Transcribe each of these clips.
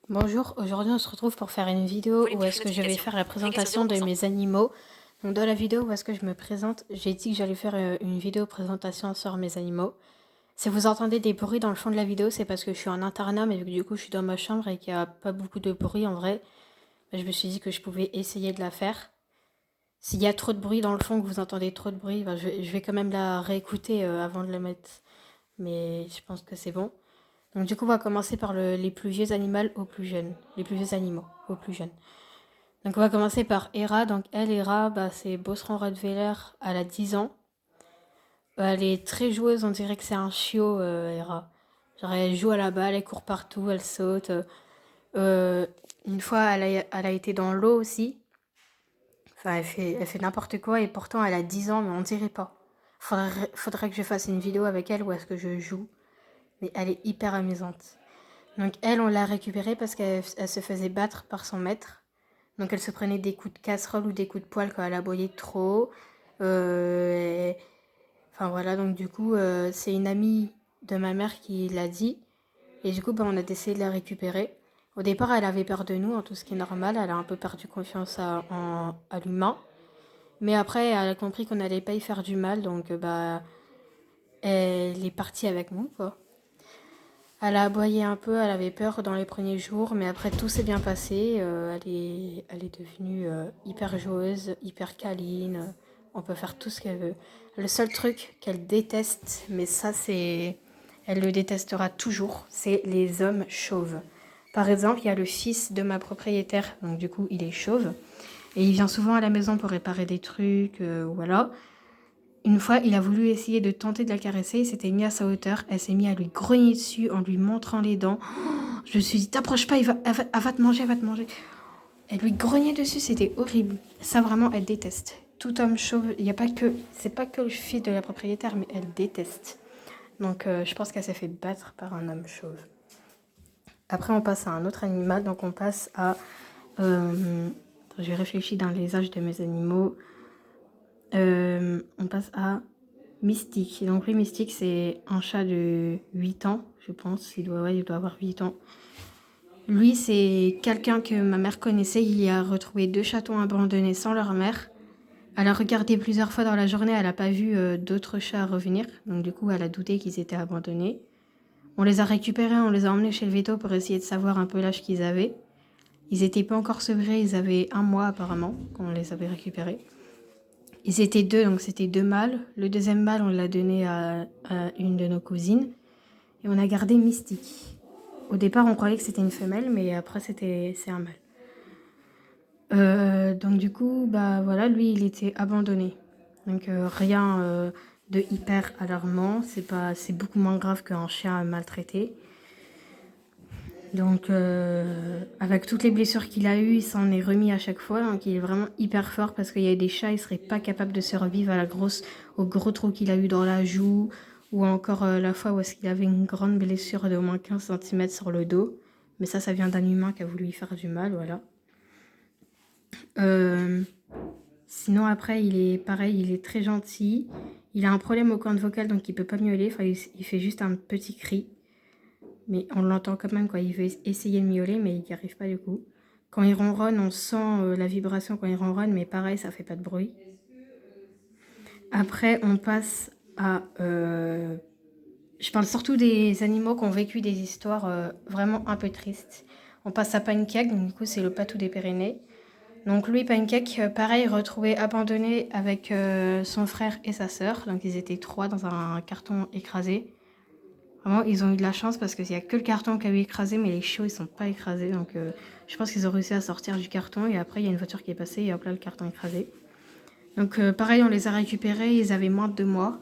Bonjour, aujourd'hui on se retrouve pour faire une vidéo où est-ce que je vais faire la présentation de mes animaux. Donc dans la vidéo où est-ce que je me présente, j'ai dit que j'allais faire une vidéo présentation sur mes animaux. Si vous entendez des bruits dans le fond de la vidéo, c'est parce que je suis en internat, mais vu que du coup je suis dans ma chambre et qu'il n'y a pas beaucoup de bruit en vrai, je me suis dit que je pouvais essayer de la faire. S'il y a trop de bruit dans le fond, que vous entendez trop de bruit, je vais quand même la réécouter avant de la mettre. Mais je pense que c'est bon. Donc du coup, on va commencer par les plus vieux animaux aux plus jeunes. Les plus vieux animaux aux plus jeunes. Donc on va commencer par Hera. Donc elle, Hera, c'est Bosseron Rottweiler. Elle a 10 ans. Elle est très joueuse, on dirait que c'est un chiot, Hera. Genre elle joue à la balle, elle court partout, elle saute. Euh, une fois, elle a été dans l'eau aussi. Enfin, elle fait n'importe quoi et pourtant elle a 10 ans, mais on dirait pas. Faudrait que je fasse une vidéo avec elle où est-ce que je joue. Mais elle est hyper amusante. Donc elle, on l'a récupérée parce qu'elle se faisait battre par son maître. Donc elle se prenait des coups de casserole ou des coups de poing quand elle aboyait trop. Enfin voilà, donc du coup, c'est une amie de ma mère qui l'a dit. Et du coup, on a décidé de la récupérer. Au départ, elle avait peur de nous, en tout ce qui est normal. Elle a un peu perdu confiance à l'humain. Mais après, elle a compris qu'on n'allait pas y faire du mal. Donc, elle est partie avec nous, quoi. Elle a aboyé un peu, elle avait peur dans les premiers jours, mais après tout s'est bien passé. Elle est devenue hyper joueuse, hyper câline. On peut faire tout ce qu'elle veut. Le seul truc qu'elle déteste, mais ça c'est... Elle le détestera toujours, c'est les hommes chauves. Par exemple, il y a le fils de ma propriétaire, donc du coup il est chauve. Et il vient souvent à la maison pour réparer des trucs, voilà. Une fois, il a voulu essayer de tenter de la caresser, il s'était mis à sa hauteur, elle s'est mise à lui grogner dessus en lui montrant les dents. Je me suis dit, t'approches pas, elle va te manger, elle va te manger. Elle lui grognait dessus, c'était horrible. Ça vraiment, elle déteste. Tout homme chauve, il y a pas que, c'est pas que le fils de la propriétaire, mais elle déteste. Donc je pense qu'elle s'est fait battre par un homme chauve. Après, on passe à un autre animal, donc on passe à... j'ai réfléchi dans les âges de mes animaux. On passe à Mystique. Donc lui, Mystique, c'est un chat de 8 ans, je pense. Il doit avoir 8 ans. Lui, c'est quelqu'un que ma mère connaissait. Il a retrouvé 2 chatons abandonnés sans leur mère. Elle a regardé plusieurs fois dans la journée. Elle n'a pas vu d'autres chats revenir. Donc du coup, elle a douté qu'ils étaient abandonnés. On les a récupérés, on les a emmenés chez le veto pour essayer de savoir un peu l'âge qu'ils avaient. Ils n'étaient pas encore sevrés, ils avaient 1 mois apparemment quand on les avait récupérés. Ils étaient 2, donc c'était 2 mâles. Le deuxième mâle, on l'a donné à une de nos cousines. Et on a gardé Mystique. Au départ, on croyait que c'était une femelle, mais après, c'est un mâle. Donc du coup, voilà, lui, il était abandonné. Donc rien de hyper alarmant. C'est beaucoup moins grave qu'un chien maltraité. Donc avec toutes les blessures qu'il a eues, il s'en est remis à chaque fois. Donc il est vraiment hyper fort parce qu'il y a des chats, ils seraient pas capables de survivre au gros trou qu'il a eu dans la joue. Ou encore la fois où est-ce qu'il avait une grande blessure de au moins 15 cm sur le dos. Mais ça vient d'un humain qui a voulu lui faire du mal, voilà. Euh, Sinon après, il est pareil, il est très gentil. Il a un problème au cordes vocales, donc il peut pas miauler. Enfin, il fait juste un petit cri. Mais on l'entend quand même, quoi. Il veut essayer de miauler, mais il n'y arrive pas du coup. Quand il ronronne, on sent la vibration quand il ronronne, mais pareil, ça fait pas de bruit. Après, on passe à... je parle surtout des animaux qui ont vécu des histoires vraiment un peu tristes. On passe à Pancake, donc du coup, c'est le patou des Pyrénées. Donc lui, Pancake, pareil, retrouvé abandonné avec son frère et sa sœur. Donc ils étaient 3 dans un carton écrasé. Vraiment, ils ont eu de la chance parce qu'il n'y a que le carton qui a eu écrasé, mais les chiots, ils sont pas écrasés. Donc, je pense qu'ils ont réussi à sortir du carton. Et après, il y a une voiture qui est passée et hop là, le carton écrasé. Donc, pareil, on les a récupérés. Ils avaient moins de 2 mois.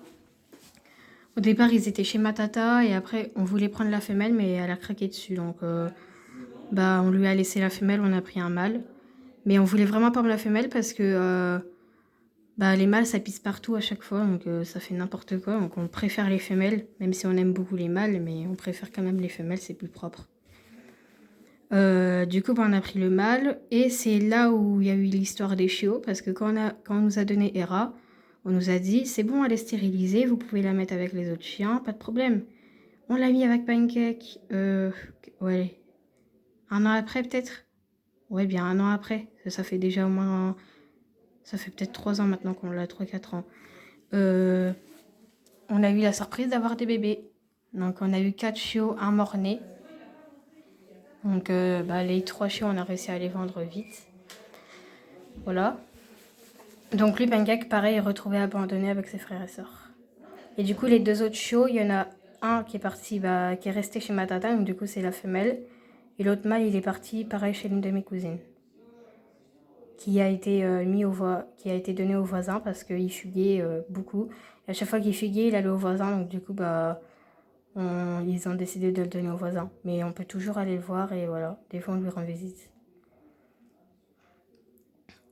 Au départ, ils étaient chez ma tata. Et après, on voulait prendre la femelle, mais elle a craqué dessus. Donc, on lui a laissé la femelle. On a pris un mâle. Mais on voulait vraiment prendre la femelle parce que les mâles, ça pisse partout à chaque fois. Donc, ça fait n'importe quoi. Donc, on préfère les femelles, même si on aime beaucoup les mâles. Mais on préfère quand même les femelles, c'est plus propre. Du coup, on a pris le mâle et c'est là où il y a eu l'histoire des chiots parce que quand on nous a donné Hera, on nous a dit c'est bon, elle est stérilisée, vous pouvez la mettre avec les autres chiens, pas de problème. On l'a mis avec Pancake, ouais, un an après peut-être. Ouais, bien un an après. Ça fait déjà au moins... Ça fait peut-être 3 ans maintenant qu'on l'a, 3-4 ans. On a eu la surprise d'avoir des bébés. Donc on a eu 4 chiots, un mort-né. Donc les 3 chiots, on a réussi à les vendre vite. Voilà. Donc lui, Bengak, pareil, est retrouvé abandonné avec ses frères et sœurs. Et du coup, les 2 autres chiots, il y en a un qui est parti, qui est resté chez ma tata, donc du coup, c'est la femelle. Et l'autre mâle, il est parti, pareil, chez l'une de mes cousines. Qui a été qui a été donné au voisin parce qu'il fuguait beaucoup. Et à chaque fois qu'il fuguait, il allait au voisin, donc du coup, ils ont décidé de le donner au voisin. Mais on peut toujours aller le voir et voilà, des fois, on lui rend visite.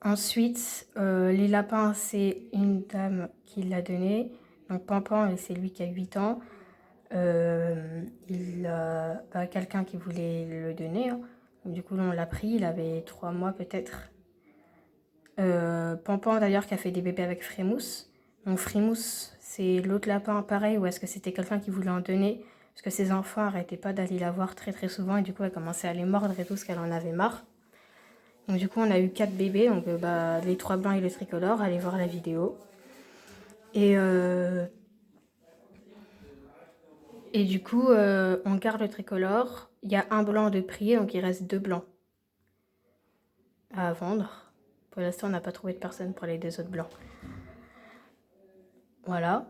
Ensuite, les lapins, c'est une dame qui l'a donné. Donc Pampan, c'est lui qui a 8 ans. Il a quelqu'un qui voulait le donner. Hein. Donc, du coup, on l'a pris. Il avait 3 mois peut-être. Pampan, d'ailleurs, qui a fait des bébés avec Frémousse. Donc Frémousse, c'est l'autre lapin, pareil, ou est-ce que c'était quelqu'un qui voulait en donner? Parce que ses enfants n'arrêtaient pas d'aller la voir très très souvent. Et du coup, elle commençait à les mordre et tout, parce qu'elle en avait marre. Donc du coup, on a eu 4 bébés, donc les 3 blancs et le tricolore, allez voir la vidéo. Et du coup, on garde le tricolore. Il y a un blanc de prix, donc il reste 2 blancs à vendre. Pour l'instant, on n'a pas trouvé de personne pour les 2 autres blancs. Voilà.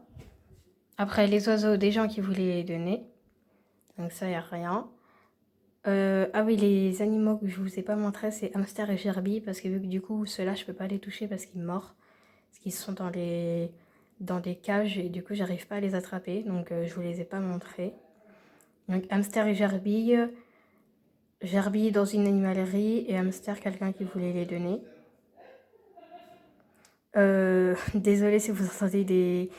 Après, les oiseaux, des gens qui voulaient les donner. Donc ça, il n'y a rien. Ah oui, les animaux que je vous ai pas montré, c'est hamster et gerbille, parce que vu que du coup, ceux-là, je peux pas les toucher parce qu'ils mordent. Parce qu'ils sont dans des cages et du coup, j'arrive pas à les attraper. Donc, je vous les ai pas montrés. Donc, hamster et gerbille. Gerbille dans une animalerie et hamster, quelqu'un qui voulait les donner. Désolée si vous entendez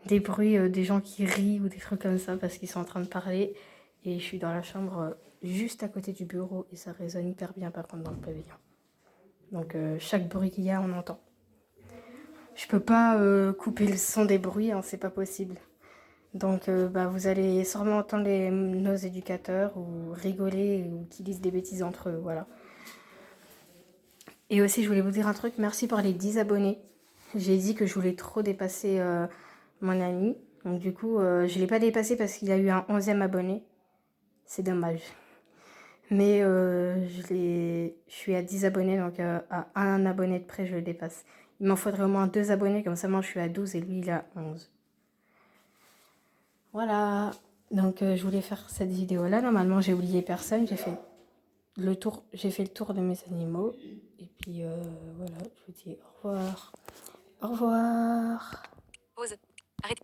des bruits, des gens qui rient ou des trucs comme ça parce qu'ils sont en train de parler. Et je suis dans la chambre juste à côté du bureau et ça résonne hyper bien par contre dans le pavillon. Donc chaque bruit qu'il y a, on entend. Je peux pas couper le son des bruits, hein, c'est pas possible. Donc vous allez sûrement entendre nos éducateurs ou rigoler ou qui disent des bêtises entre eux, voilà. Et aussi, je voulais vous dire un truc, merci pour les 10 abonnés. J'ai dit que je voulais trop dépasser mon ami. Donc du coup, je ne l'ai pas dépassé parce qu'il a eu un 11e abonné. C'est dommage. Mais je suis à 10 abonnés, donc à un abonné de près, je le dépasse. Il m'en faudrait au moins 2 abonnés, comme ça moi je suis à 12 et lui il a 11. Voilà. Donc je voulais faire cette vidéo-là. Normalement, j'ai oublié personne. J'ai fait le tour de mes animaux. Et puis voilà, je vous dis au revoir. Au revoir. Pause. Arrête.